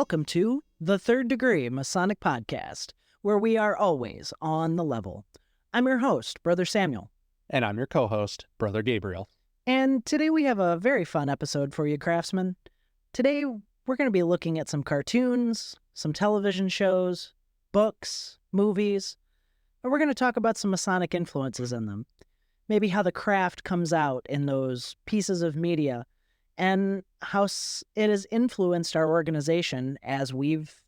Welcome to The Third Degree Masonic Podcast, where we are always on the level. I'm your host, Brother Samuel. And I'm your co-host, Brother Gabriel. And today we have a very fun episode for you, craftsmen. Today we're going to be looking at some cartoons, some television shows, books, movies, and we're going to talk about some Masonic influences in them. Maybe how the craft comes out in those pieces of media and how it has influenced our organization as we've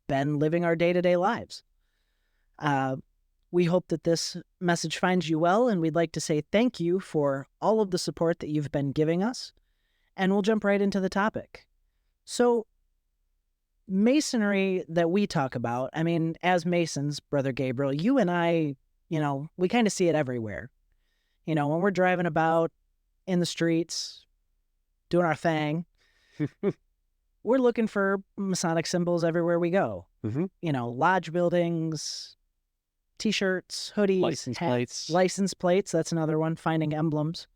been living our day-to-day lives. We hope that this message finds you well, and we'd like to say thank you for all of the support that you've been giving us, and we'll jump right into the topic. So, Masonry that we talk about, I mean, as Masons, Brother Gabriel, you and I, we kind of see it everywhere. When we're driving about in the streets, doing our thing, we're looking for Masonic symbols everywhere we go. Mm-hmm. Lodge buildings, T-shirts, hoodies, license plates. That's another one. Finding emblems,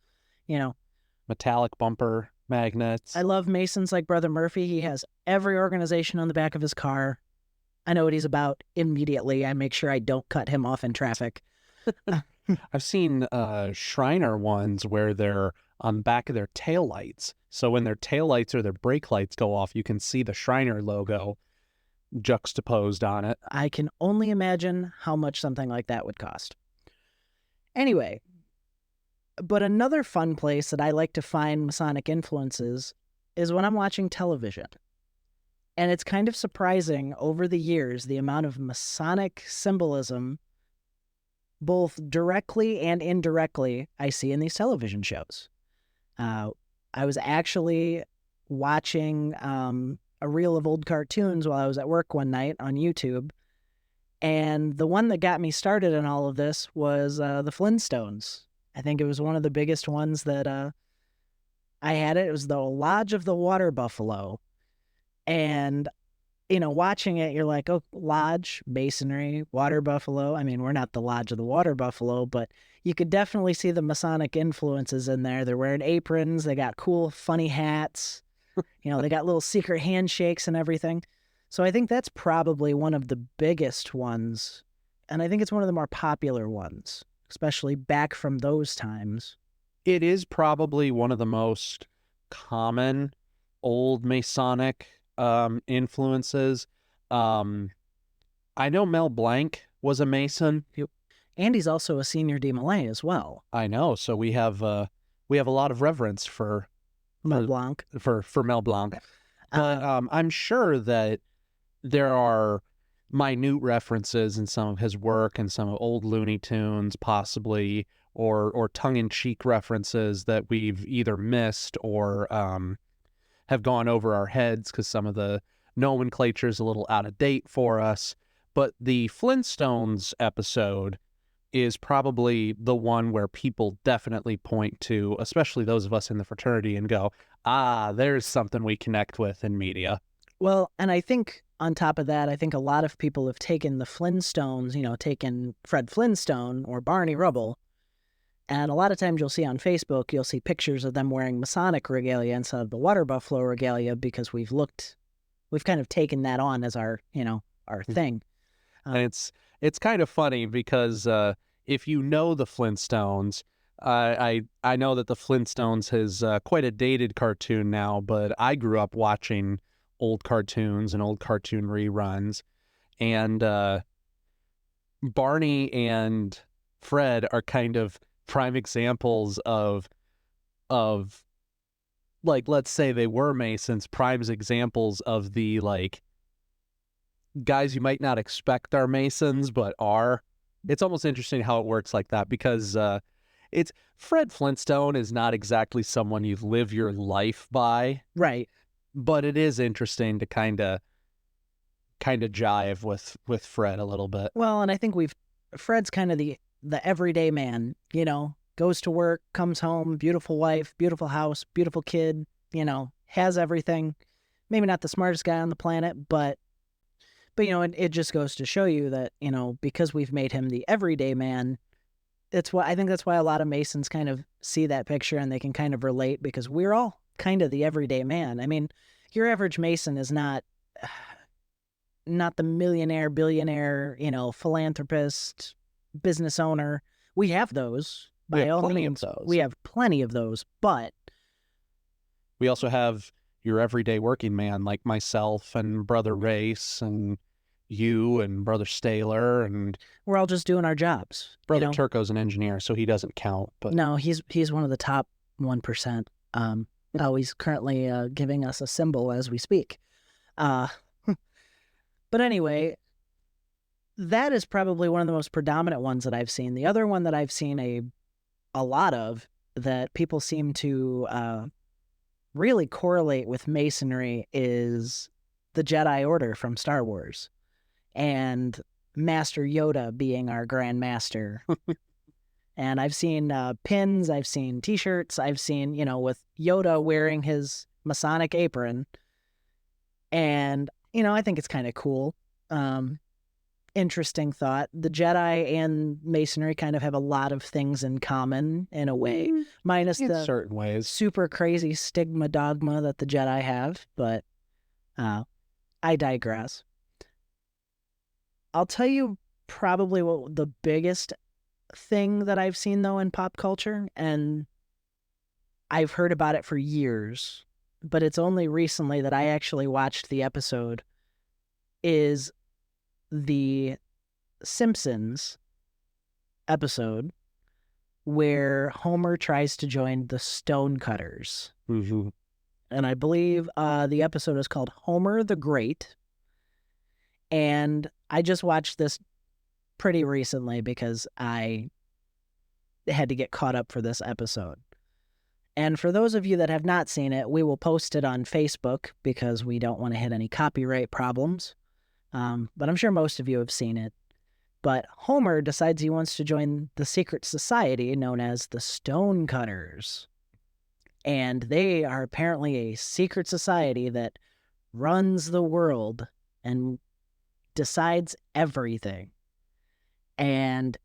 metallic bumper magnets. I love Masons like Brother Murphy. He has every organization on the back of his car. I know what he's about immediately. I make sure I don't cut him off in traffic. I've seen Shriner ones where they're on the back of their taillights. So when their taillights or their brake lights go off, you can see the Shriner logo juxtaposed on it. I can only imagine how much something like that would cost. Anyway, but another fun place that I like to find Masonic influences is when I'm watching television. And it's kind of surprising over the years the amount of Masonic symbolism, both directly and indirectly, I see in these television shows. I was actually watching a reel of old cartoons while I was at work one night on YouTube, and the one that got me started in all of this was the Flintstones. I think it was one of the biggest ones that I had. It was the Lodge of the Water Buffalo, and watching it, you're like, oh, Lodge, Masonry, Water Buffalo. I mean, we're not the Lodge of the Water Buffalo, but you could definitely see the Masonic influences in there. They're wearing aprons. They got cool, funny hats. They got little secret handshakes and everything. So I think that's probably one of the biggest ones. And I think it's one of the more popular ones, especially back from those times. It is probably one of the most common old Masonic influences. I know Mel Blanc was a Mason. And he's also a Senior de Malay as well. I know. So we have a lot of reverence for Mel Blanc. For Mel Blanc. But I'm sure that there are minute references in some of his work and some old Looney Tunes, possibly, or tongue-in-cheek references that we've either missed or have gone over our heads because some of the nomenclature is a little out of date for us. But the Flintstones episode is probably the one where people definitely point to, especially those of us in the fraternity, and go, there's something we connect with in media. Well, and I think on top of that, I think a lot of people have taken the Flintstones, taken Fred Flintstone or Barney Rubble, and a lot of times you'll see on Facebook, you'll see pictures of them wearing Masonic regalia instead of the Water Buffalo regalia because we've kind of taken that on as our thing. And it's kind of funny because if you know the Flintstones, I know that the Flintstones is quite a dated cartoon now, but I grew up watching old cartoons and old cartoon reruns. And Barney and Fred are kind of prime examples of like, let's say they were Masons, prime examples of the guys you might not expect are Masons, but are. It's almost interesting how it works like that because it's Fred Flintstone is not exactly someone you live your life by. Right. But it is interesting to kind of jive with Fred a little bit. Well, and I think Fred's kind of the everyday man, goes to work, comes home, beautiful wife, beautiful house, beautiful kid, has everything. Maybe not the smartest guy on the planet, but it just goes to show you that, because we've made him the everyday man, I think that's why a lot of Masons kind of see that picture and they can kind of relate because we're all kind of the everyday man. I mean, your average Mason is not, not the millionaire, billionaire, philanthropist, business owner. We have those. We By have all plenty of means, those. we have plenty of those, but We also have your everyday working man like myself and Brother Race and you and Brother Staler and we're all just doing our jobs. Brother Turco's an engineer, so he doesn't count. But No, he's one of the top 1%. He's currently giving us a symbol as we speak. But anyway, that is probably one of the most predominant ones that I've seen. The other one that I've seen a lot of that people seem to really correlate with Masonry is the Jedi Order from Star Wars and Master Yoda being our Grand Master. And I've seen pins, I've seen T-shirts, I've seen, with Yoda wearing his Masonic apron. And, I think it's kind of cool. Interesting thought. The Jedi and Masonry kind of have a lot of things in common in a way, minus in the certain ways. super crazy stigma dogma that the Jedi have, but I digress. I'll tell you probably what the biggest thing that I've seen, though, in pop culture, and I've heard about it for years, but it's only recently that I actually watched the episode, is the Simpsons episode where Homer tries to join the Stonecutters. Mm-hmm. And I believe the episode is called Homer the Great. And I just watched this pretty recently because I had to get caught up for this episode. And for those of you that have not seen it, we will post it on Facebook because we don't want to hit any copyright problems. But I'm sure most of you have seen it. But Homer decides he wants to join the secret society known as the Stonecutters. And they are apparently a secret society that runs the world and decides everything. And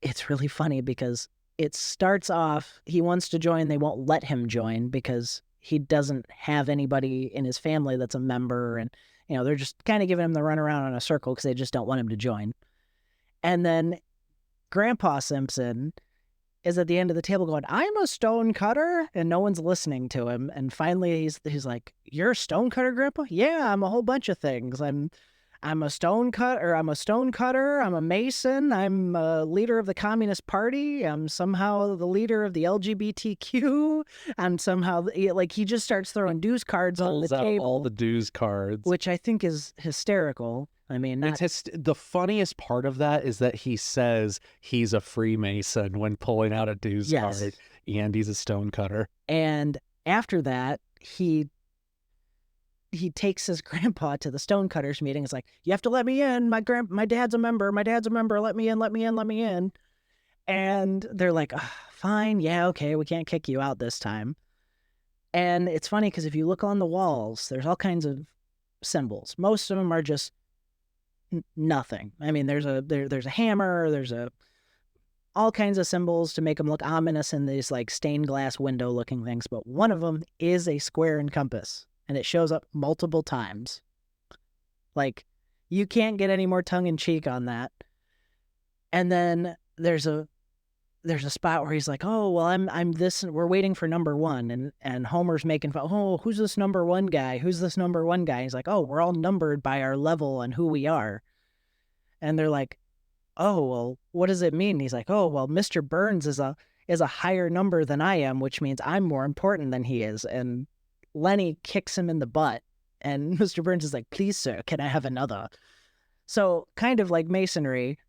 it's really funny because it starts off, he wants to join, they won't let him join because he doesn't have anybody in his family that's a member, and they're just kind of giving him the runaround in a circle because they just don't want him to join. And then Grandpa Simpson is at the end of the table going, "I'm a stonecutter," and no one's listening to him. And finally he's like, "You're a stonecutter, Grandpa?" "Yeah, I'm a whole bunch of things. I'm a stonecutter, I'm a Mason, I'm a leader of the Communist Party, I'm somehow the leader of the LGBTQ, I'm somehow," he just starts throwing dues cards on the table. All the dues cards. Which I think is hysterical. I mean, the funniest part of that is that he says he's a Freemason when pulling out a dues card, and he's a stonecutter. And after that, he takes his grandpa to the Stonecutters meeting. It's like, "You have to let me in. My dad's a member. Let me in. And they're like, "Fine. Yeah, okay. We can't kick you out this time." And it's funny because if you look on the walls, there's all kinds of symbols. Most of them are just nothing. I mean, there's a hammer, there's all kinds of symbols to make them look ominous in these like stained glass window looking things. But one of them is a square and compass. And it shows up multiple times. Like, you can't get any more tongue-in-cheek on that. And then there's a spot where he's like, "Oh, well, I'm this, we're waiting for number one." And Homer's making fun, "Oh, who's this number one guy? Who's this number one guy?" He's like, "Oh, we're all numbered by our level and who we are." And they're like, "Oh, well, what does it mean?" He's like, "Oh, well, Mr. Burns is a higher number than I am, which means I'm more important than he is." And Lenny kicks him in the butt, and Mr. Burns is like, "Please, sir, can I have another?" So kind of like Masonry,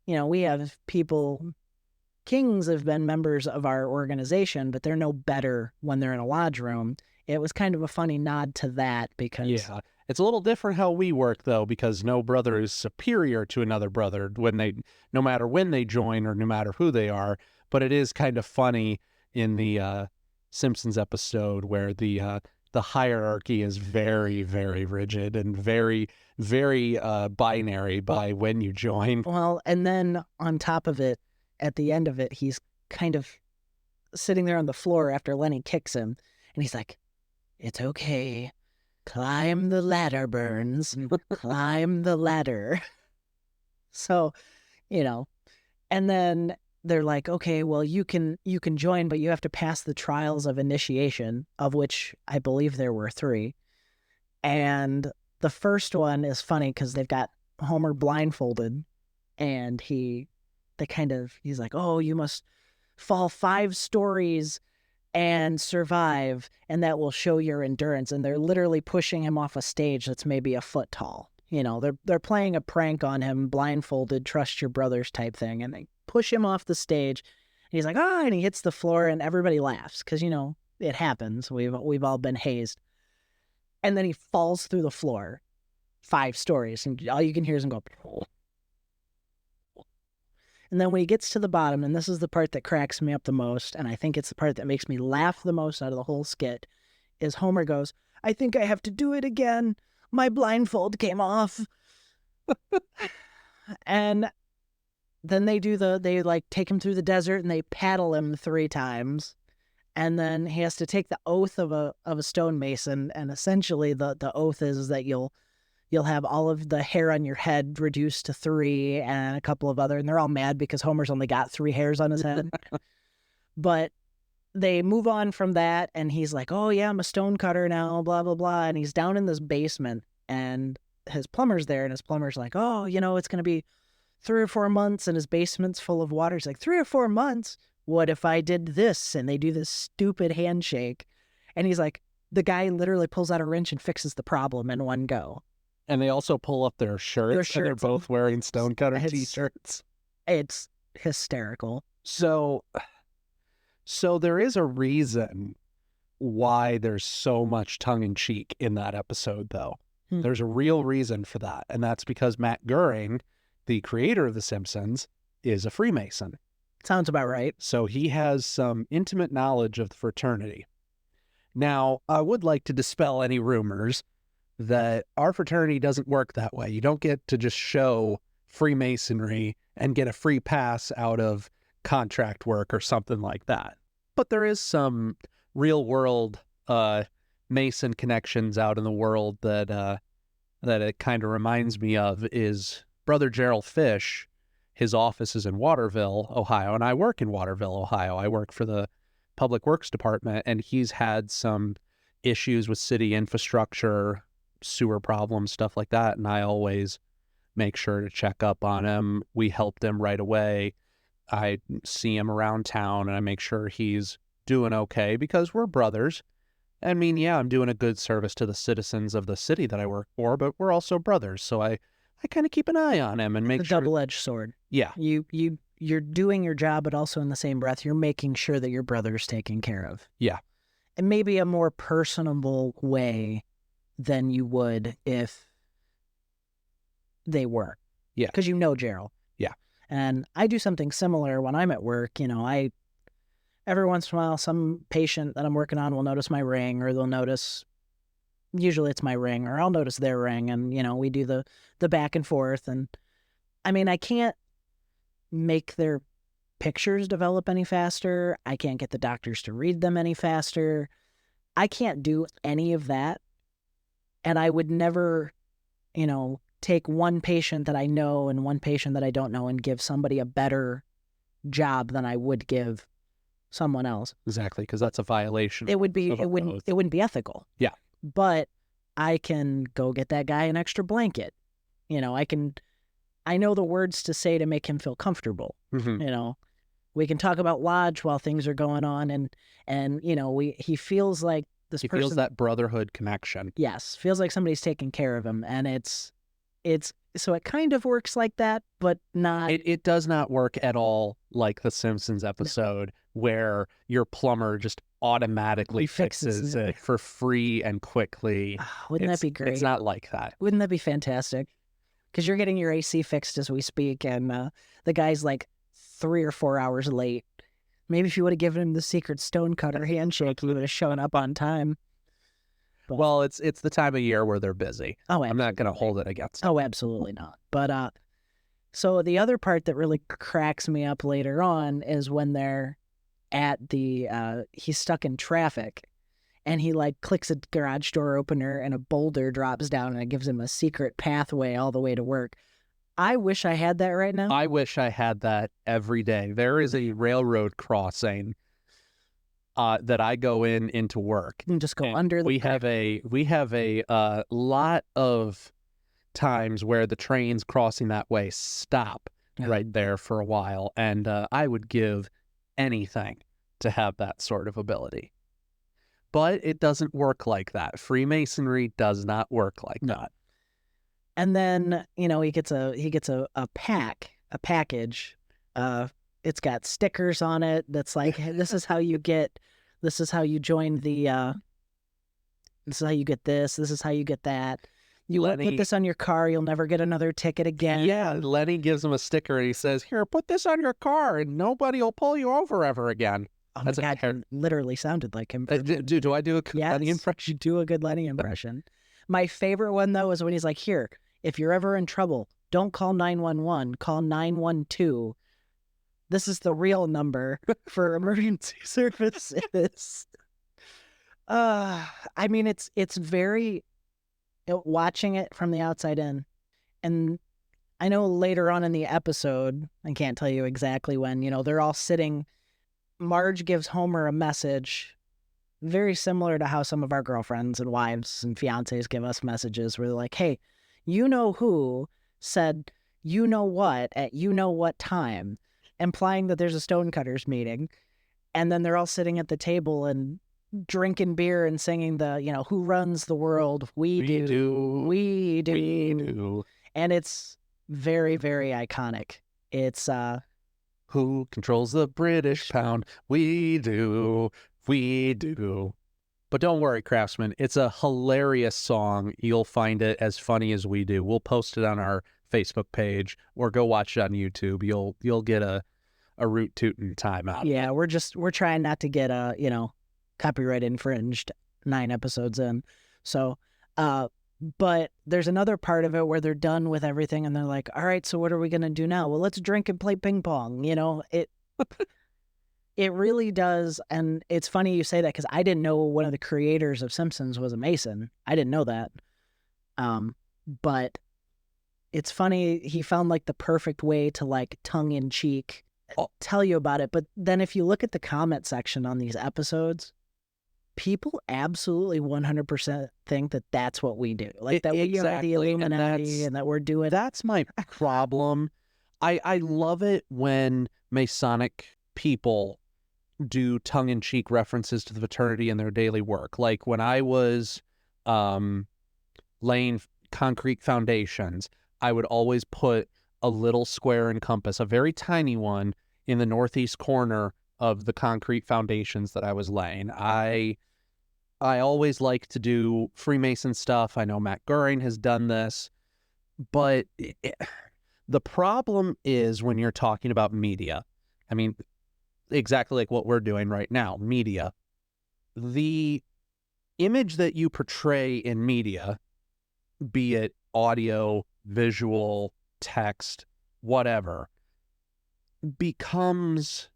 we have people, kings have been members of our organization, but they're no better when they're in a lodge room. It was kind of a funny nod to that because... Yeah, it's a little different how we work, though, because no brother is superior to another brother no matter when they join or no matter who they are. But it is kind of funny in the Simpsons episode where the hierarchy is very, very rigid and very, very binary by when you join. Well, and then on top of it, at the end of it, he's kind of sitting there on the floor after Lenny kicks him, and he's like, "It's okay, climb the ladder, Burns. Climb the ladder. So, and then they're like, okay, well, you can join, but you have to pass the trials of initiation, of which I believe there were 3. And the first one is funny because they've got Homer blindfolded, and he's like, oh, you must fall 5 stories and survive, and that will show your endurance. And they're literally pushing him off a stage that's maybe a foot tall. They're playing a prank on him, blindfolded, trust your brothers type thing, and they push him off the stage. And he's like, and he hits the floor, and everybody laughs because it happens. We've all been hazed. And then he falls through the floor 5 stories, and all you can hear is him go. And then when he gets to the bottom, and this is the part that cracks me up the most, and I think it's the part that makes me laugh the most out of the whole skit, is Homer goes, I think I have to do it again. My blindfold came off. And then they take him through the desert, and they paddle him 3 times. And then he has to take the oath of a stonemason, and essentially the oath is that you'll have all of the hair on your head reduced to 3 and a couple of other, and they're all mad because Homer's only got 3 hairs on his head. But they move on from that, and he's like, oh yeah, I'm a stone cutter now, blah, blah, blah. And he's down in this basement, and his plumber's there, and his plumber's like, oh, it's going to be 3 or 4 months, and his basement's full of water. He's like, 3 or 4 months? What if I did this? And they do this stupid handshake. And he's like, the guy literally pulls out a wrench and fixes the problem in one go. And they also pull up their shirts. And they're both wearing Stonecutter t-shirts. It's hysterical. So there is a reason why there's so much tongue-in-cheek in that episode, though. There's a real reason for that. And that's because Matt Groening, the creator of The Simpsons, is a Freemason. Sounds about right. So he has some intimate knowledge of the fraternity. Now, I would like to dispel any rumors that our fraternity doesn't work that way. You don't get to just show Freemasonry and get a free pass out of contract work or something like that. But there is some real-world Mason connections out in the world that it kind of reminds me of is Brother Gerald Fish. His office is in Waterville, Ohio, and I work in Waterville, Ohio. I work for the Public Works Department, and he's had some issues with city infrastructure, sewer problems, stuff like that, and I always make sure to check up on him. We helped him right away. I see him around town, and I make sure he's doing okay because we're brothers. I mean, yeah, I'm doing a good service to the citizens of the city that I work for, but we're also brothers, so I kind of keep an eye on him and make sure. Double-edged sword. Yeah. You're doing your job, but also in the same breath, you're making sure that your brother's taken care of. Yeah. And maybe a more personable way than you would if they were. Yeah. Because Gerald. Yeah. And I do something similar when I'm at work. Every once in a while, some patient that I'm working on will notice my ring, or they'll notice, usually it's my ring, or I'll notice their ring, and, we do the back and forth. And I mean, I can't make their pictures develop any faster. I can't get the doctors to read them any faster. I can't do any of that. And I would never, take one patient that I know and one patient that I don't know and give somebody a better job than I would give someone else. Exactly, because that's a violation. It wouldn't be ethical. Yeah. But I can go get that guy an extra blanket. I know the words to say to make him feel comfortable. Mm-hmm. We can talk about Lodge while things are going on, and he feels like this person feels that brotherhood connection. Yes, feels like somebody's taking care of him, and it's so it kind of works like that, but not. It does not work at all like the Simpsons episode where your plumber just automatically fixes it for free and quickly. Wouldn't that be great? It's not like that. Wouldn't that be fantastic? Because you're getting your AC fixed as we speak, and the guy's like 3 or 4 hours late. Maybe if you would have given him the secret stonecutter handshake, he would have shown up on time. But, well, it's the time of year where they're busy. Oh, I'm not going to hold it against them. Oh, absolutely not. But so the other part that really cracks me up later on is when they're at he's stuck in traffic, and he like clicks a garage door opener and a boulder drops down and it gives him a secret pathway all the way to work. I wish I had that right now. I wish I had that every day. There is a railroad crossing that I go into work. You can just go under the we have a lot of times where the trains crossing that way stop right there for a while, and I would give anything to have that sort of ability. But it doesn't work like that. Freemasonry does not work like that. And then, you know, he gets a package. It's got stickers on it that's like, hey, this is how you join the this is how you get this is how you get that. You won't put this on your car, you'll never get another ticket again. Yeah, Lenny gives him a sticker and he says, here, put this on your car and nobody will pull you over ever again. Oh my God, you literally sounded like him. Do I do a Lenny impression? You do a good Lenny impression. My favorite one, though, is when he's like, here, if you're ever in trouble, don't call 911, call 912. This is the real number for emergency services. I mean, it's very, watching it from the outside in. And I know later on in the episode, I can't tell you exactly when, you know, they're all sitting. Marge gives Homer a message very similar to how some of our girlfriends and wives and fiancés give us messages where they're like, hey, you know who said you know what at you know what time, implying that there's a Stonecutters meeting. And then they're all sitting at the table and drinking beer and singing the, you know, who runs the world? We do. And it's very, very iconic. It's who controls the British pound? We do. But don't worry, Craftsman. It's a hilarious song. You'll find it as funny as we do. We'll post it on our Facebook page or go watch it on YouTube. You'll get a root tootin' time out. Yeah, we're trying not to get copyright infringed 9 episodes in. So but there's another part of it where they're done with everything and they're like, all right, so what are we going to do now? Well, let's drink and play ping pong. You know, it really does. And it's funny you say that because I didn't know one of the creators of Simpsons was a Mason. I didn't know that. But it's funny. He found like the perfect way to like tongue in cheek tell you about it. But then if you look at the comment section on these episodes, people absolutely 100% think that that's what we do. Like that we are the Illuminati and that we're doing. That's my problem. I love it when Masonic people do tongue-in-cheek references to the fraternity in their daily work. Like when I was laying concrete foundations, I would always put a little square and compass, a very tiny one, in the northeast corner of the concrete foundations that I was laying. I always like to do Freemason stuff. I know Matt Goering has done this, but the problem is when you're talking about media. I mean, exactly like what we're doing right now, media. The image that you portray in media, be it audio, visual, text, whatever, becomes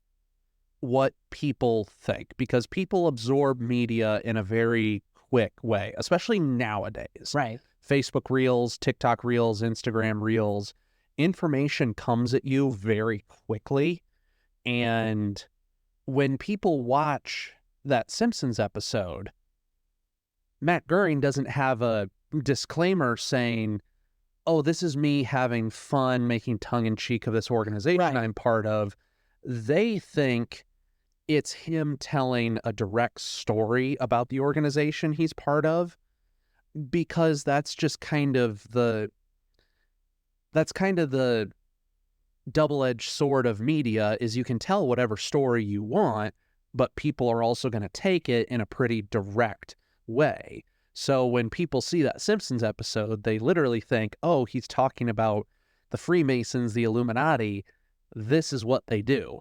what people think, because people absorb media in a very quick way, especially nowadays. Right. Facebook Reels, TikTok Reels, Instagram Reels. Information comes at you very quickly. And when people watch that Simpsons episode, Matt Goering doesn't have a disclaimer saying, oh, this is me having fun making tongue-in-cheek of this organization I'm part of. They think it's him telling a direct story about the organization he's part of, because that's just kind of the double-edged sword of media, is you can tell whatever story you want, but people are also going to take it in a pretty direct way. So when people see that Simpsons episode, they literally think, oh, he's talking about the Freemasons, the Illuminati. This is what they do.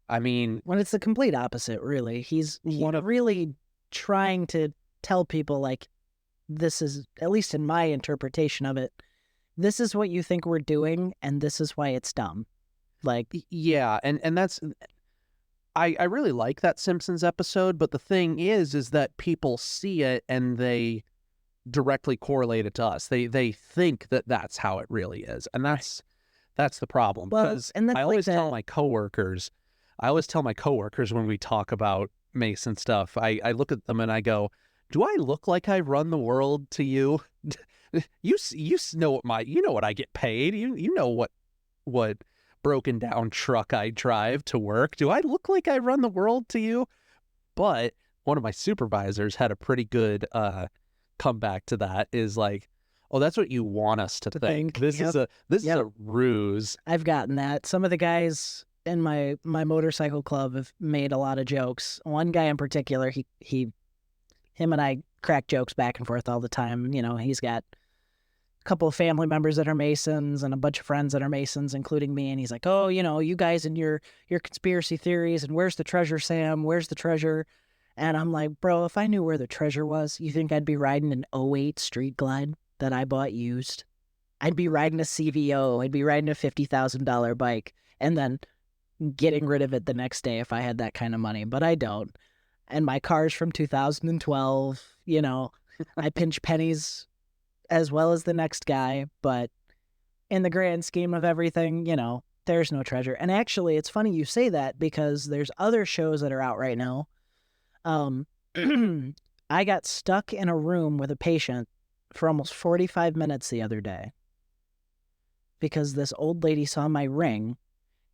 I mean, when it's the complete opposite, really. He's really trying to tell people, like, this is, at least in my interpretation of it, this is what you think we're doing, and this is why it's dumb. Like, yeah, and that's I really like that Simpsons episode, but the thing is that people see it and they directly correlate it to us. They think that that's how it really is, and that's the problem. Well, Because and that's I like always tell that. my coworkers, when we talk about Mason stuff, I look at them and I go, "Do I look like I run the world to you? You know what I get paid. You know what broken down truck I drive to work. Do I look like I run the world to you?" But one of my supervisors had a pretty good comeback to that, is like, "Oh, that's what you want us to think. This is Yep. a ruse." I've gotten that. Some of the guys in my motorcycle club have made a lot of jokes. One guy in particular, him and I crack jokes back and forth all the time. You know, he's got a couple of family members that are Masons and a bunch of friends that are Masons, including me. And he's like, "Oh, you know, you guys and your conspiracy theories, and where's the treasure, Sam? Where's the treasure?" And I'm like, "Bro, if I knew where the treasure was, you think I'd be riding an '08 Street Glide that I bought used? I'd be riding a CVO. I'd be riding a $50,000 bike and then getting rid of it the next day if I had that kind of money. But I don't. And my car's from 2012. You know, I pinch pennies as well as the next guy. But in the grand scheme of everything, you know, there's no treasure. And actually, it's funny you say that because there's other shows that are out right now. I got stuck in a room with a patient for almost 45 minutes the other day because this old lady saw my ring,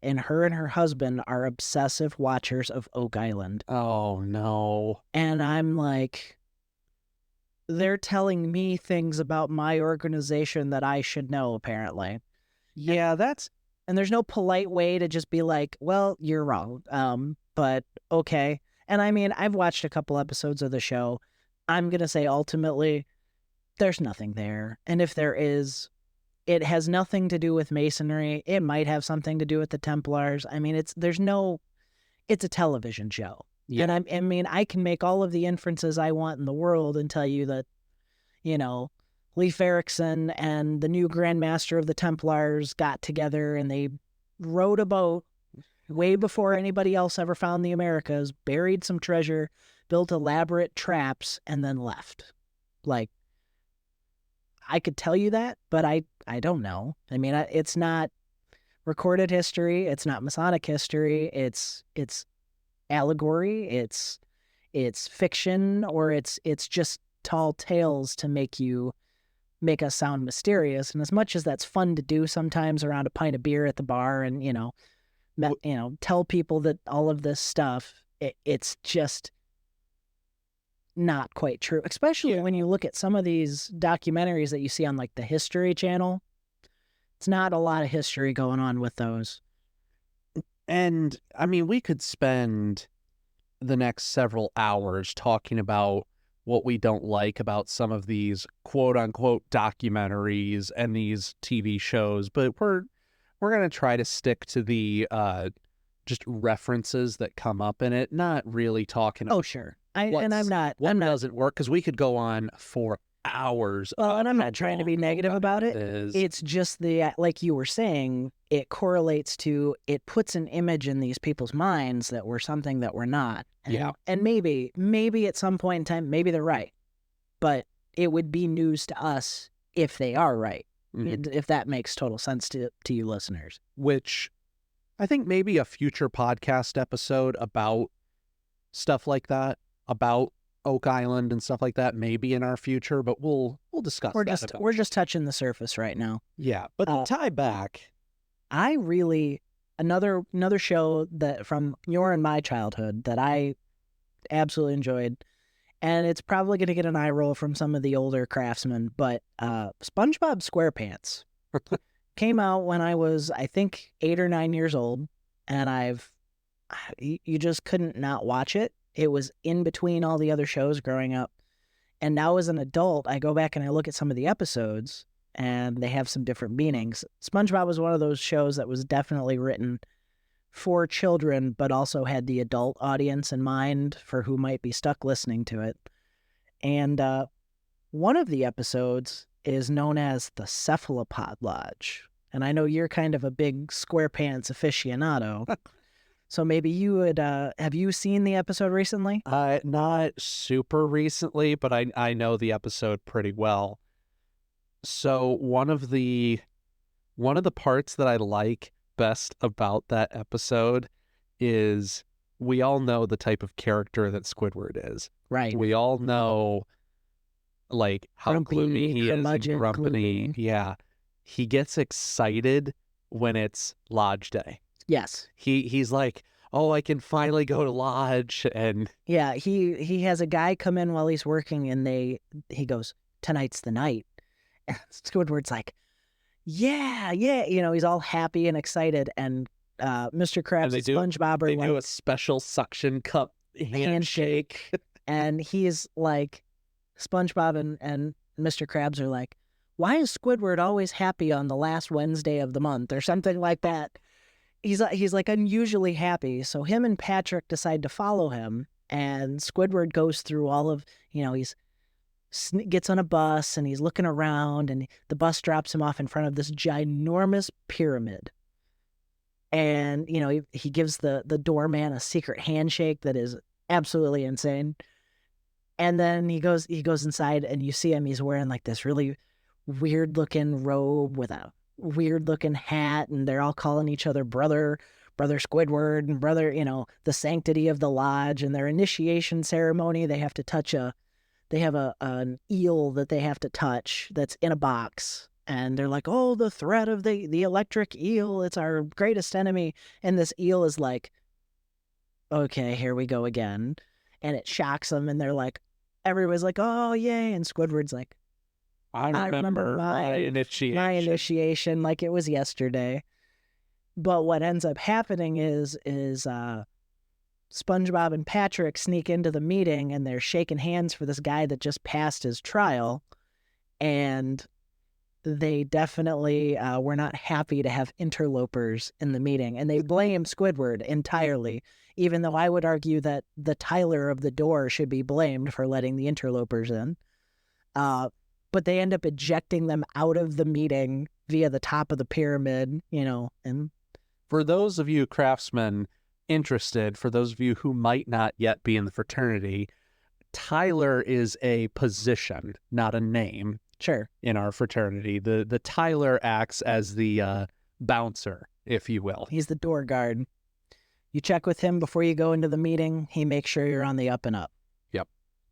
and her husband are obsessive watchers of Oak Island. Oh no. And I'm like, they're telling me things about my organization that I should know, apparently. Yeah, And there's no polite way to just be like, "Well, you're wrong." But okay. And I mean, I've watched a couple episodes of the show. I'm going to say ultimately, there's nothing there. And if there is, it has nothing to do with Masonry. It might have something to do with the Templars. I mean, it's a television show. yeah. And I mean, I can make all of the inferences I want in the world and tell you that, you know, Leif Erikson and the new Grand Master of the Templars got together and they rowed a boat way before anybody else ever found the Americas, buried some treasure, built elaborate traps, and then left. Like, I could tell you that, but I don't know. I mean, it's not recorded history. It's not Masonic history. It's allegory. It's fiction, or it's just tall tales to make us sound mysterious. And as much as that's fun to do sometimes around a pint of beer at the bar, and tell people that all of this stuff, it's just not quite true, especially when you look at some of these documentaries that you see on like the History Channel. It's not a lot of history going on with those. And I mean, we could spend the next several hours talking about what we don't like about some of these quote unquote documentaries and these TV shows, but we're going to try to stick to the just references that come up in it, not really talking about. Oh, sure. I'm not doesn't work, because we could go on for hours. Well, and I'm not trying to be negative about it. It's just like you were saying, it correlates to, it puts an image in these people's minds that we're something that we're not. And maybe at some point in time, maybe they're right, but it would be news to us if they are right. Mm-hmm. If that makes total sense to you listeners. Which I think maybe a future podcast episode about stuff like that, about Oak Island and stuff like that, maybe in our future, but we'll discuss that. We're just touching the surface right now. Yeah, but to tie back, I really, another show that from your and my childhood that I absolutely enjoyed, and it's probably going to get an eye roll from some of the older craftsmen, but SpongeBob SquarePants came out when I was, I think, 8 or 9 years old, and you just couldn't not watch it. It was in between all the other shows growing up. And now as an adult, I go back and I look at some of the episodes, and they have some different meanings. SpongeBob was one of those shows that was definitely written for children, but also had the adult audience in mind for who might be stuck listening to it. And one of the episodes is known as the Cephalopod Lodge. And I know you're kind of a big SquarePants aficionado. So maybe you would, have you seen the episode recently? Not super recently, but I know the episode pretty well. So one of the parts that I like best about that episode is we all know the type of character that Squidward is. Right. We all know like how Grumpy, gloomy he is and curmudgeon, grumpy. gloomy. Yeah. He gets excited when it's Lodge Day. Yes. He's like, "Oh, I can finally go to Lodge." And Yeah, he has a guy come in while he's working, and he goes, "Tonight's the night." And Squidward's like, "Yeah, yeah," he's all happy and excited, and Mr. Krabs and SpongeBob are they like do a special suction cup handshake. and he's like, SpongeBob and Mr. Krabs are like, "Why is Squidward always happy on the last Wednesday of the month?" or something like that. He's like unusually happy. So him and Patrick decide to follow him, and Squidward goes through all of, he's gets on a bus and he's looking around, and the bus drops him off in front of this ginormous pyramid. And, he gives the doorman a secret handshake that is absolutely insane. And then he goes inside, and you see him, he's wearing like this really weird looking robe with a weird looking hat, and they're all calling each other brother Squidward, and brother, the sanctity of the lodge. And their initiation ceremony, they have to have an eel that they have to touch that's in a box. And they're like, "Oh, the threat of the electric eel, it's our greatest enemy." And this eel is like, "Okay, here we go again." And it shocks them, and they're like, everybody's like, "Oh, yay." And Squidward's like, I remember my initiation like it was yesterday. But what ends up happening is SpongeBob and Patrick sneak into the meeting, and they're shaking hands for this guy that just passed his trial. And they definitely were not happy to have interlopers in the meeting. And they blame Squidward entirely, even though I would argue that the Tyler of the door should be blamed for letting the interlopers in. But they end up ejecting them out of the meeting via the top of the pyramid, and for those of you craftsmen interested, for those of you who might not yet be in the fraternity, Tyler is a position, not a name. Sure. In our fraternity, the Tyler acts as the bouncer, if you will. He's the door guard. You check with him before you go into the meeting. He makes sure you're on the up and up. Yep.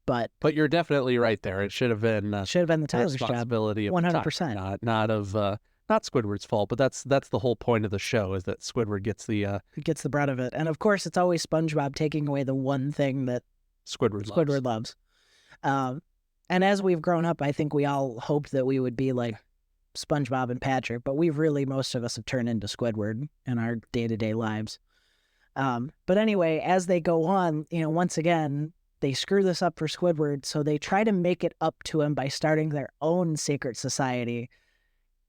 But you're definitely right there. It should have been the Tyler's responsibility job. 100%. Not of not Squidward's fault, but that's the whole point of the show, is that Squidward gets the brunt of it. And of course, it's always SpongeBob taking away the one thing that Squidward loves. And as we've grown up, I think we all hoped that we would be like SpongeBob and Patrick, but most of us have turned into Squidward in our day-to-day lives. But anyway, as they go on, once again, they screw this up for Squidward, so they try to make it up to him by starting their own secret society.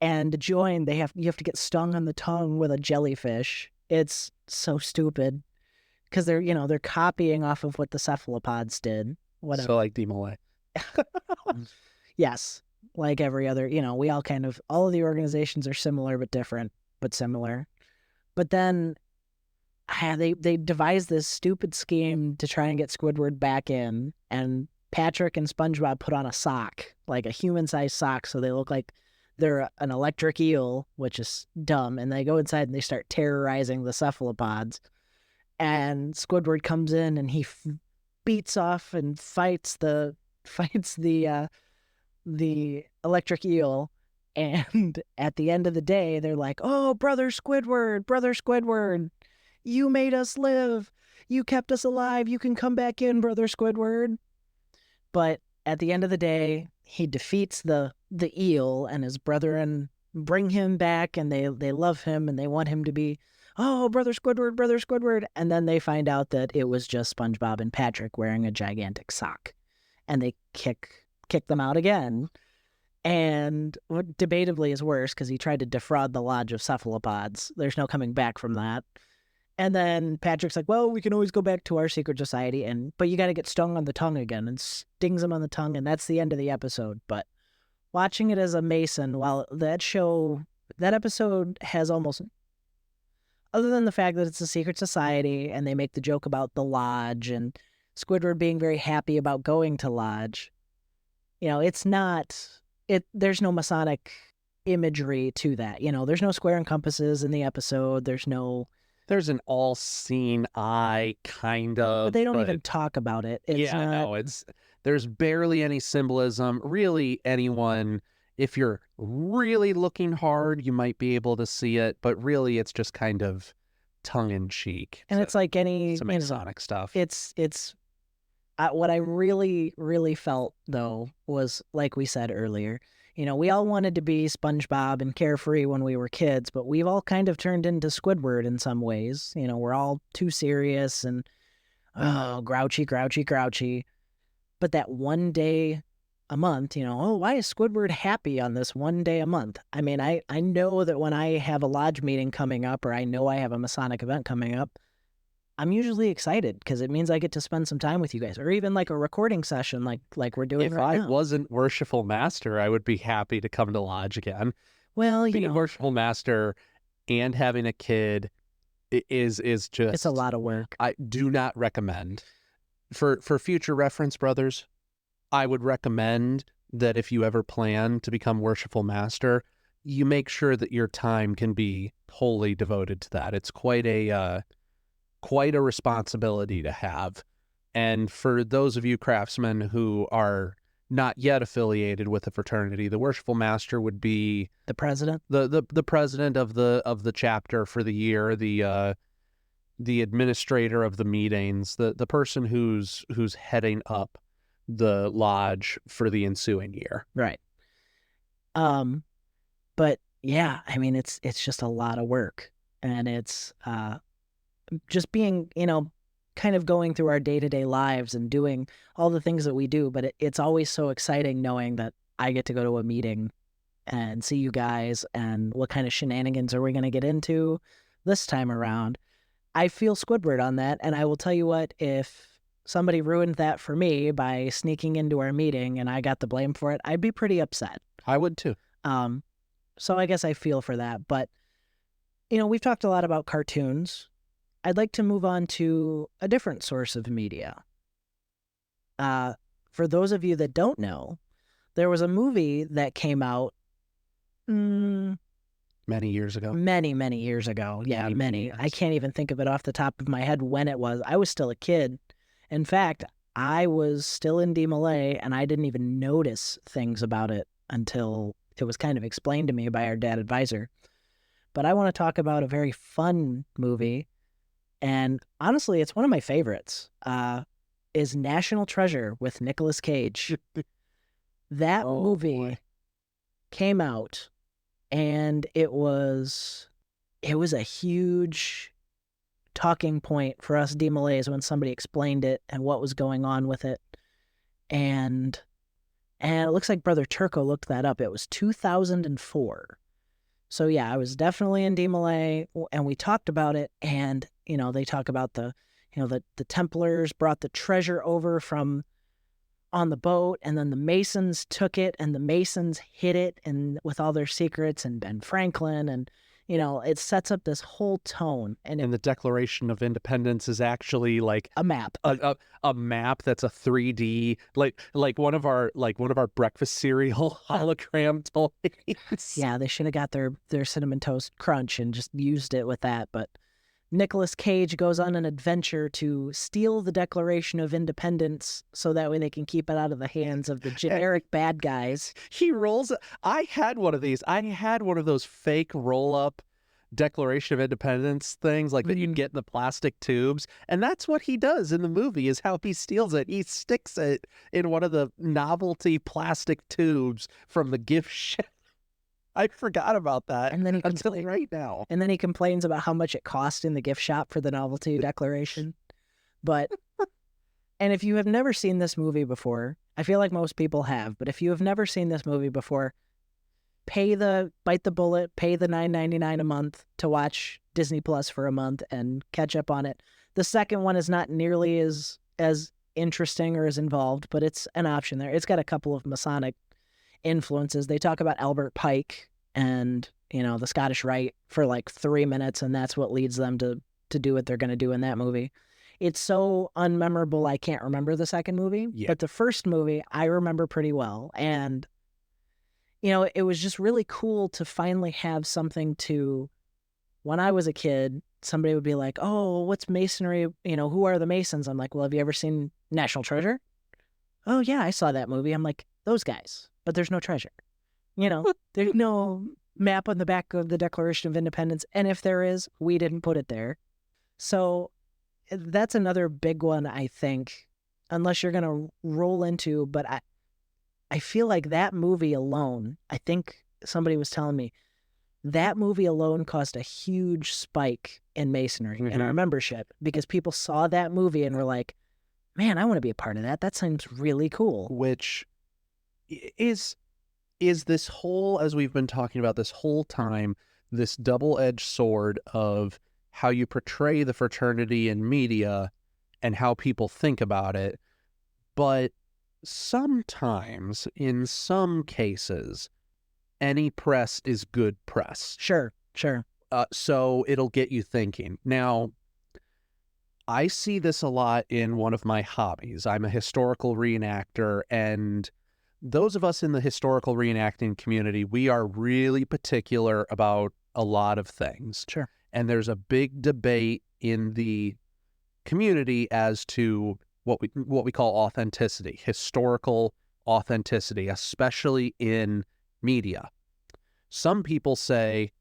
And to join, you have to get stung on the tongue with a jellyfish. It's so stupid because they're copying off of what the cephalopods did. Whatever. So like Demolay. Yes, like every other, we all all of the organizations are similar but different, but similar. But then they devised this stupid scheme to try and get Squidward back in, and Patrick and SpongeBob put on a sock, like a human-sized sock, so they look like they're an electric eel, which is dumb. And they go inside and they start terrorizing the cephalopods. And Squidward comes in and he beats off and fights the electric eel. And at the end of the day, they're like, "Oh, brother Squidward, you made us live. You kept us alive. You can come back in, brother Squidward." But at the end of the day, he defeats the eel and his brother and bring him back, and they love him and they want him to be, "Oh, brother Squidward." And then they find out that it was just SpongeBob and Patrick wearing a gigantic sock. And they kick them out again. And what debatably is worse, because he tried to defraud the Lodge of Cephalopods. There's no coming back from that. And then Patrick's like, "Well, we can always go back to our secret society, but you got to get stung on the tongue again," and stings him on the tongue, and that's the end of the episode. But watching it as a Mason, while that episode has almost other than the fact that it's a secret society and they make the joke about the lodge and Squidward being very happy about going to lodge, it's not there's no Masonic imagery to that. There's no square and compasses in the episode. There's an all-seeing eye kind of, but they don't even talk about it. There's barely any symbolism. Really, anyone, if you're really looking hard, you might be able to see it, but really it's just kind of tongue-in-cheek. And it's like some Masonic stuff. It's what I really, really felt, though, was, like we said earlier, we all wanted to be SpongeBob and carefree when we were kids, but we've all kind of turned into Squidward in some ways. We're all too serious and grouchy. But that one day a month, why is Squidward happy on this one day a month? I mean, I know that when I have a lodge meeting coming up, or I know I have a Masonic event coming up, I'm usually excited because it means I get to spend some time with you guys, or even like a recording session like we're doing right now. If I wasn't Worshipful Master, I would be happy to come to lodge again. Well, being Worshipful Master and having a kid is just... It's a lot of work. I do not recommend. For future reference, brothers, I would recommend that if you ever plan to become Worshipful Master, you make sure that your time can be wholly devoted to that. It's quite a responsibility to have. And for those of you craftsmen who are not yet affiliated with the fraternity, the Worshipful Master would be the president, the president of the chapter for the year, the administrator of the meetings, the person who's heading up the lodge for the ensuing year. Right. But yeah, I mean, it's just a lot of work, and it's just being, kind of going through our day-to-day lives and doing all the things that we do. But it's always so exciting knowing that I get to go to a meeting and see you guys, and what kind of shenanigans are we going to get into this time around. I feel Squidward on that, and I will tell you what, if somebody ruined that for me by sneaking into our meeting and I got the blame for it, I'd be pretty upset. I would too. So I guess I feel for that. But, we've talked a lot about cartoons. I'd like to move on to a different source of media. For those of you that don't know, there was a movie that came out many years ago. Many years ago. Yeah, many. I can't even think of it off the top of my head when it was. I was still a kid. In fact, I was still in D-Malay, and I didn't even notice things about it until it was kind of explained to me by our dad advisor. But I want to talk about a very fun movie, and honestly, it's one of my favorites, is National Treasure with Nicolas Cage. That movie came out, and it was a huge talking point for us D-Malays when somebody explained it and what was going on with it. And it looks like Brother Turco looked that up. It was 2004. So yeah, I was definitely in D-Malay, and we talked about it, and they talk about the Templars brought the treasure over from on the boat, and then the Masons took it, and the Masons hid it and with all their secrets, and Ben Franklin, and it sets up this whole tone. And the Declaration of Independence is actually like a map, a map that's a 3D, like one of our breakfast cereal hologram toys. Yeah, they should have got their Cinnamon Toast Crunch and just used it with that. But Nicolas Cage goes on an adventure to steal the Declaration of Independence so that way they can keep it out of the hands of the generic bad guys. He rolls... I had one of these. I had one of those fake roll-up Declaration of Independence things like that you'd get in the plastic tubes. And that's what he does in the movie, is how he steals it. He sticks it in one of the novelty plastic tubes from the gift shop. I forgot about that until right now. And then he complains about how much it cost in the gift shop for the novelty declaration. But, and if you have never seen this movie before, I feel like most people have, but if you have never seen this movie before, bite the bullet, pay the $9.99 a month to watch Disney Plus for a month and catch up on it. The second one is not nearly as interesting or as involved, but it's an option there. It's got a couple of Masonic influences. They talk about Albert Pike and the Scottish Rite for like 3 minutes, and that's what leads them to do what they're going to do in that movie. It's so unmemorable I can't remember the second movie, Yeah. but the first movie I remember pretty well. And, it was just really cool to finally have something to, when I was a kid, somebody would be like, oh, what's Masonry? Who are the Masons? I'm like, well, have you ever seen National Treasure? Oh, yeah, I saw that movie. I'm like, those guys, but there's no treasure. There's no map on the back of the Declaration of Independence. And if there is, we didn't put it there. So that's another big one, I think, unless you're going to roll into, but I feel like that movie alone, I think somebody was telling me, that movie alone caused a huge spike in Masonry in our membership because people saw that movie and were like, man, I want to be a part of that. That sounds really cool. Which is this whole, as we've been talking about this whole time, this double-edged sword of how you portray the fraternity in media and how people think about it. But sometimes, in some cases, any press is good press. Sure. So it'll get you thinking. Now, I see this a lot in one of my hobbies. I'm a historical reenactor, and those of us in the historical reenacting community, we are really particular about a lot of things. Sure. And there's a big debate in the community as to what we call authenticity, historical authenticity, especially in media. Some people say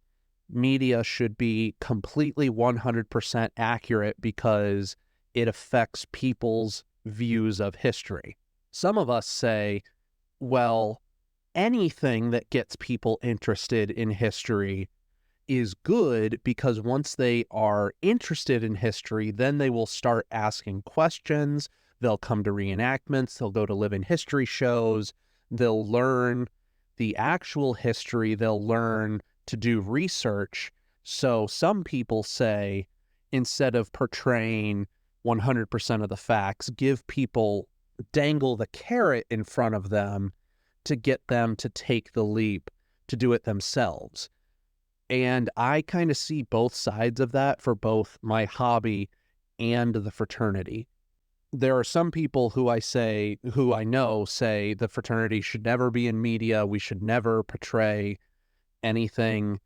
media should be completely 100% accurate because it affects people's views of history. Some of us say, well, anything that gets people interested in history is good because once they are interested in history, then they will start asking questions. They'll come to reenactments. They'll go to living history shows. They'll learn the actual history. They'll learn to do research. So some people say, instead of portraying 100% of the facts, dangle the carrot in front of them to get them to take the leap to do it themselves. And I kind of see both sides of that for both my hobby and the fraternity. There are some people who I know say the fraternity should never be in media. We should never portray anything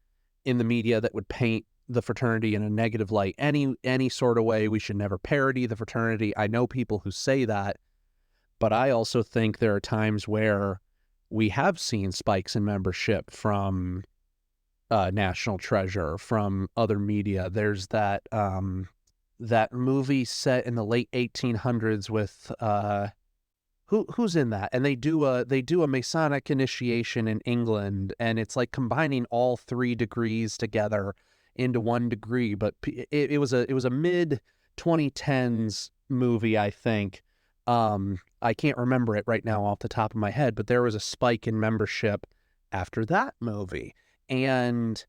in the media that would paint the fraternity in a negative light. Any sort of way. We should never parody the fraternity. I know people who say that, but I also think there are times where we have seen spikes in membership from National Treasure, from other media. There's that movie set in the late 1800s with who's in that, and they do a Masonic initiation in England, and it's like combining all 3 degrees together into 1 degree. But it was a mid 2010s movie, I think. I can't remember it right now off the top of my head, but there was a spike in membership after that movie. And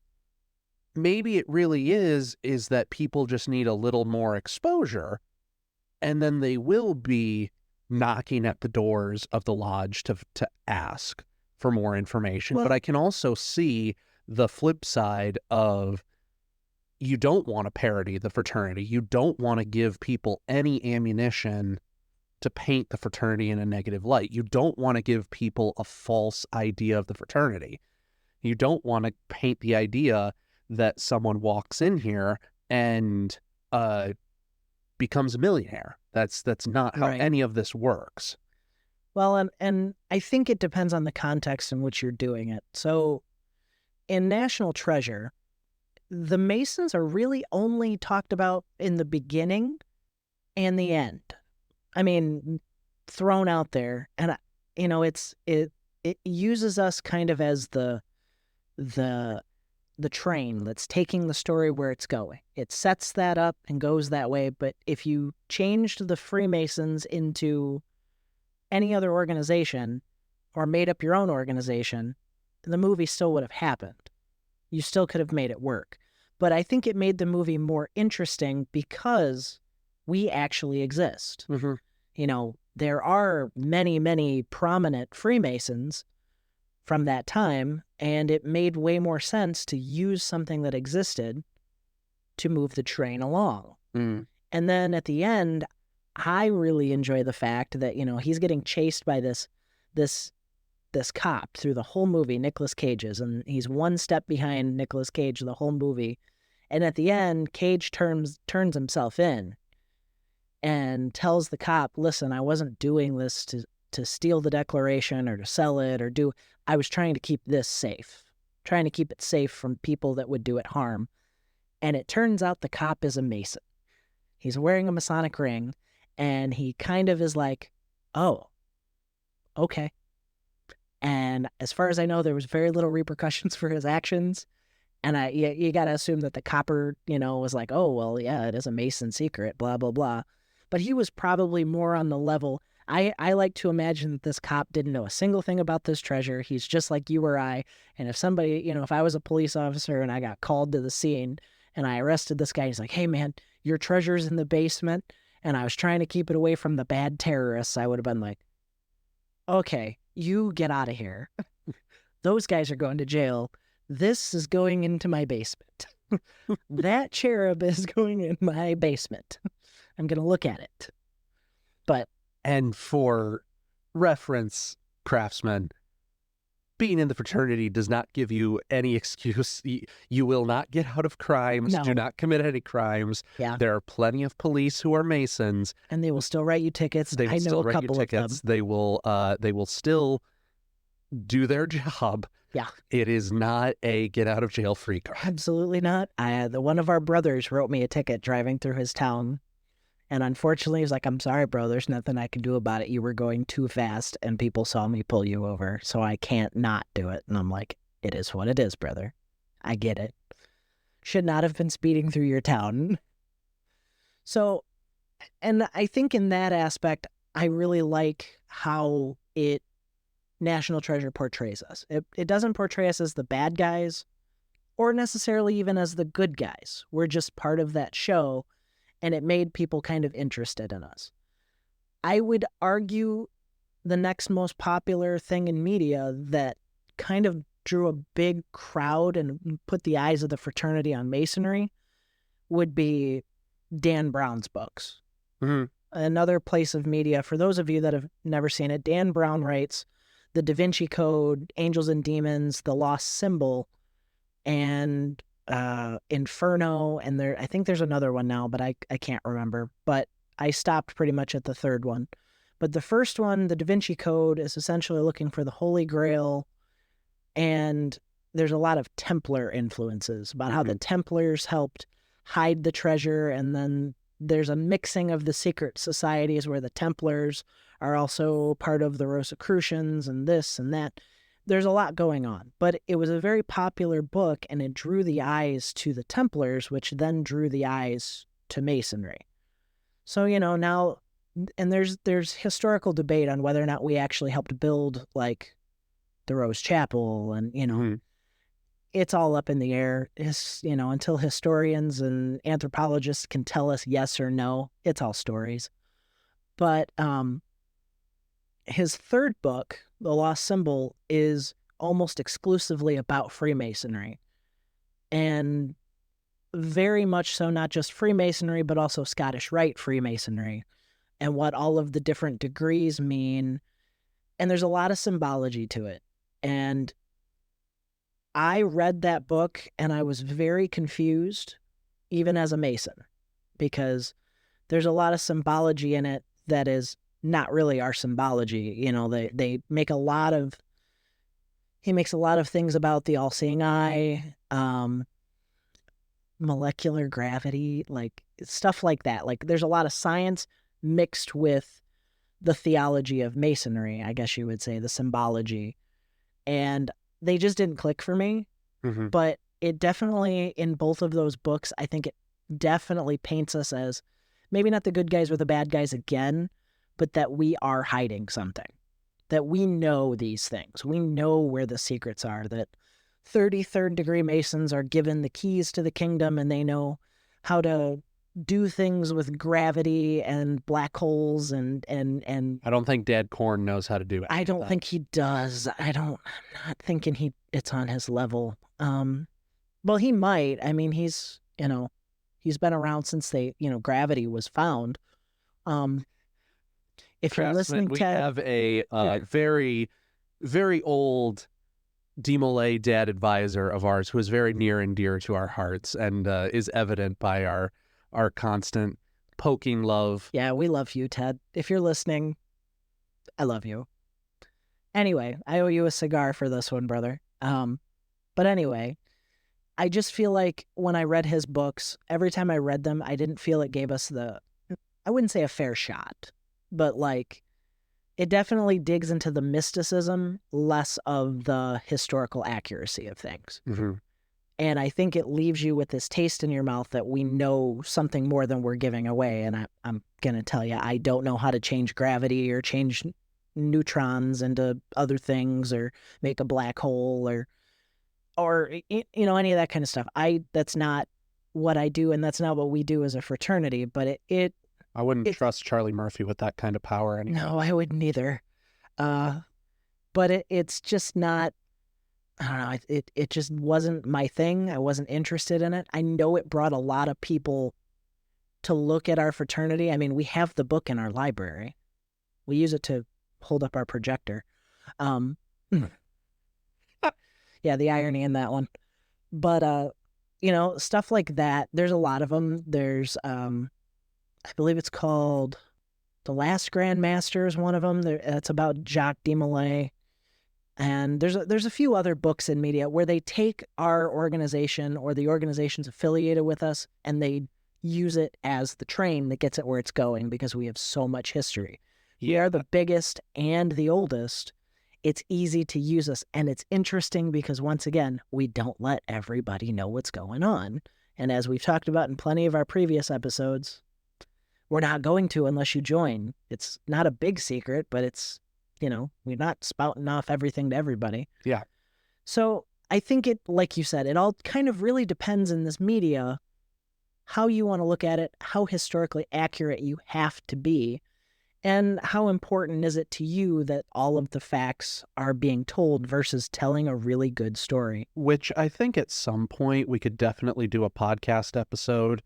maybe it really is that people just need a little more exposure, and then they will be knocking at the doors of the lodge to ask for more information. Well, but I can also see the flip side of, you don't want to parody the fraternity. You don't want to give people any ammunition to paint the fraternity in a negative light. You don't want to give people a false idea of the fraternity. You don't want to paint the idea that someone walks in here and becomes a millionaire. That's not how any of this works. Well, and I think it depends on the context in which you're doing it. So in National Treasure, the Masons are really only talked about in the beginning and the end. I mean, thrown out there, and it uses us kind of as the train that's taking the story where it's going. It sets that up and goes that way. But if you changed the Freemasons into any other organization or made up your own organization, the movie still would have happened. You still could have made it work. But I think it made the movie more interesting because we actually exist. Mm-hmm. There are many, many prominent Freemasons, from that time, and it made way more sense to use something that existed to move the train along. Mm. And then at the end, I really enjoy the fact that, he's getting chased by this cop through the whole movie, Nicolas Cage's, and he's one step behind Nicolas Cage the whole movie. And at the end, Cage turns himself in and tells the cop, listen, I wasn't doing this to steal the Declaration or to sell it I was trying to keep this safe, trying to keep it safe from people that would do it harm. And it turns out the cop is a Mason. He's wearing a Masonic ring, and he kind of is like, oh, okay. And as far as I know, there was very little repercussions for his actions. And you got to assume that the copper, was like, oh, well, yeah, it is a Mason secret, blah, blah, blah. But he was probably more on the level. I like to imagine that this cop didn't know a single thing about this treasure. He's just like you or I. And if somebody, if I was a police officer and I got called to the scene and I arrested this guy, he's like, hey, man, your treasure's in the basement. And I was trying to keep it away from the bad terrorists. I would have been like, okay, you get out of here. Those guys are going to jail. This is going into my basement. That cherub is going in my basement. I'm going to look at it. But And for reference, craftsmen, being in the fraternity does not give you any excuse. You will not get out of crimes. No. Do not commit any crimes. Yeah. There are plenty of police who are Masons. And they will still write you tickets. They will I know still a write you couple of them. tickets. They will still do their job. Yeah. It is not a get out of jail free card. Absolutely not. One of our brothers wrote me a ticket driving through his town. And unfortunately, he's like, I'm sorry, bro. There's nothing I can do about it. You were going too fast and people saw me pull you over. So I can't not do it. And I'm like, it is what it is, brother. I get it. Should not have been speeding through your town. So, and I think in that aspect, I really like how National Treasure portrays us. It doesn't portray us as the bad guys or necessarily even as the good guys. We're just part of that show. And it made people kind of interested in us. I would argue the next most popular thing in media that kind of drew a big crowd and put the eyes of the fraternity on Masonry would be Dan Brown's books. Mm-hmm. Another place of media, for those of you that have never seen it, Dan Brown writes The Da Vinci Code, Angels and Demons, The Lost Symbol, and Inferno, and I think there's another one now, but I can't remember. But I stopped pretty much at the third one. But the first one, the Da Vinci Code, is essentially looking for the Holy Grail, and there's a lot of Templar influences about how the Templars helped hide the treasure, and then there's a mixing of the secret societies where the Templars are also part of the Rosicrucians and this and that. There's a lot going on, but it was a very popular book, and it drew the eyes to the Templars, which then drew the eyes to Masonry. So, now, and there's historical debate on whether or not we actually helped build, like, the Rose Chapel, and, it's all up in the air. It's, until historians and anthropologists can tell us yes or no, it's all stories. But his third book, The Lost Symbol, is almost exclusively about Freemasonry. And very much so, not just Freemasonry, but also Scottish Rite Freemasonry and what all of the different degrees mean. And there's a lot of symbology to it. And I read that book and I was very confused, even as a Mason, because there's a lot of symbology in it that is not really our symbology. They make a lot of, he makes a lot of things about the all-seeing eye, molecular gravity, like stuff like that. Like there's a lot of science mixed with the theology of Masonry, I guess you would say, the symbology. And they just didn't click for me. Mm-hmm. But it definitely, in both of those books, I think it definitely paints us as maybe not the good guys or the bad guys again, but that we are hiding something, that we know these things. We know where the secrets are, that 33rd degree Masons are given the keys to the kingdom and they know how to do things with gravity and black holes and I don't think Dad Korn knows how to do it. I don't think he does. I'm not thinking it's on his level. Well, he might. I mean, he's been around since gravity was found. If you're listening, we Ted, have a very, very old Demolay dad advisor of ours who is very near and dear to our hearts and is evident by our constant poking love. yeah, we love you, Ted. If you're listening, I love you. Anyway, I owe you a cigar for this one, brother. But anyway, I just feel like when I read his books, every time I read them, I didn't feel it gave us I wouldn't say a fair shot, but like it definitely digs into the mysticism, less of the historical accuracy of things. Mm-hmm. And I think it leaves you with this taste in your mouth that we know something more than we're giving away. And I'm going to tell you, I don't know how to change gravity or change neutrons into other things or make a black hole or any of that kind of stuff. That's not what I do, and that's not what we do as a fraternity. But I wouldn't trust Charlie Murphy with that kind of power anyway. No, I wouldn't either. But it's just not. I don't know. It just wasn't my thing. I wasn't interested in it. I know it brought a lot of people to look at our fraternity. I mean, we have the book in our library. We use it to hold up our projector. Yeah, the irony in that one. But stuff like that. There's a lot of them. There's I believe it's called The Last Grand Master is one of them. It's about Jacques de Molay. And there's a few other books in media where they take our organization or the organizations affiliated with us and they use it as the train that gets it where it's going because we have so much history. We are the biggest and the oldest. It's easy to use us, and it's interesting because, once again, we don't let everybody know what's going on. And as we've talked about in plenty of our previous episodes, we're not going to unless you join. It's not a big secret, but it's, we're not spouting off everything to everybody. Yeah. So I think like you said, it all kind of really depends in this media, how you want to look at it, how historically accurate you have to be, and how important is it to you that all of the facts are being told versus telling a really good story? Which I think at some point we could definitely do a podcast episode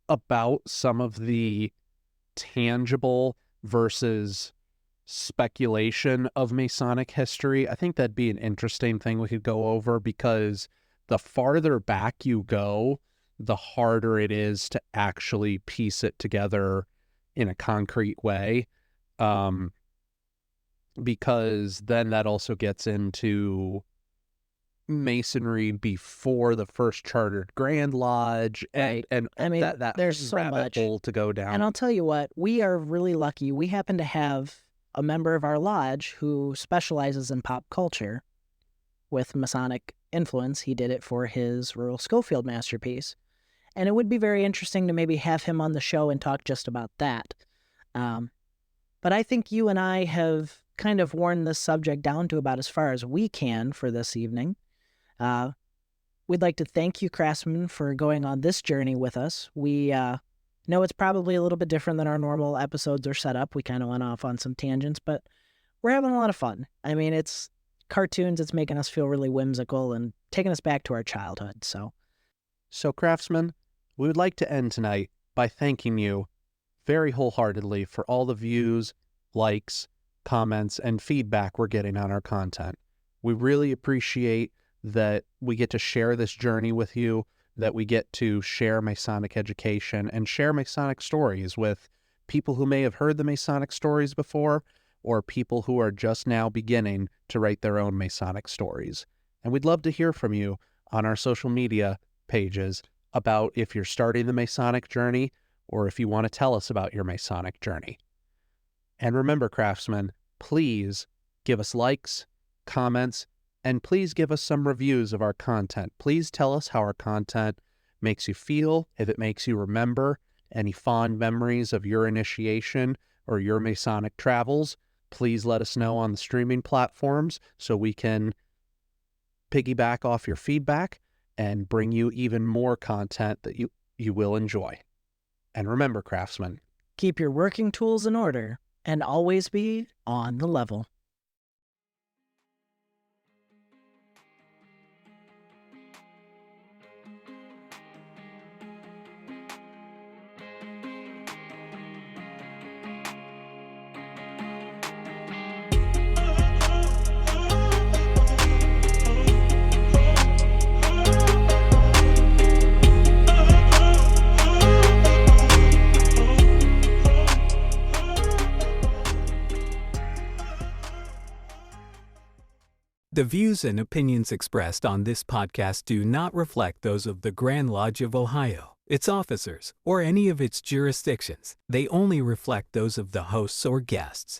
about some of the tangible versus speculation of Masonic history. I think that'd be an interesting thing we could go over because the farther back you go, the harder it is to actually piece it together in a concrete way. Because then that also gets into Masonry before the first chartered Grand Lodge, and I mean, that there's so much hole to go down. And I'll tell you what, we are really lucky. We happen to have a member of our lodge who specializes in pop culture with Masonic influence. He did it for his Rural Schofield masterpiece, and it would be very interesting to maybe have him on the show and talk just about that. But I think you and I have kind of worn this subject down to about as far as we can for this evening. We'd like to thank you, Craftsman, for going on this journey with us. We know it's probably a little bit different than our normal episodes are set up. We kind of went off on some tangents, but we're having a lot of fun. I mean, it's cartoons. It's making us feel really whimsical and taking us back to our childhood. So, Craftsman, we would like to end tonight by thanking you very wholeheartedly for all the views, likes, comments, and feedback we're getting on our content. We really appreciate that we get to share this journey with you, that we get to share Masonic education and share Masonic stories with people who may have heard the Masonic stories before or people who are just now beginning to write their own Masonic stories. And we'd love to hear from you on our social media pages about if you're starting the Masonic journey or if you want to tell us about your Masonic journey. And remember, Craftsmen, please give us likes, comments, and please give us some reviews of our content. Please tell us how our content makes you feel, if it makes you remember any fond memories of your initiation or your Masonic travels. Please let us know on the streaming platforms so we can piggyback off your feedback and bring you even more content that you will enjoy. And remember, craftsmen, keep your working tools in order and always be on the level. The views and opinions expressed on this podcast do not reflect those of the Grand Lodge of Ohio, its officers, or any of its jurisdictions. They only reflect those of the hosts or guests.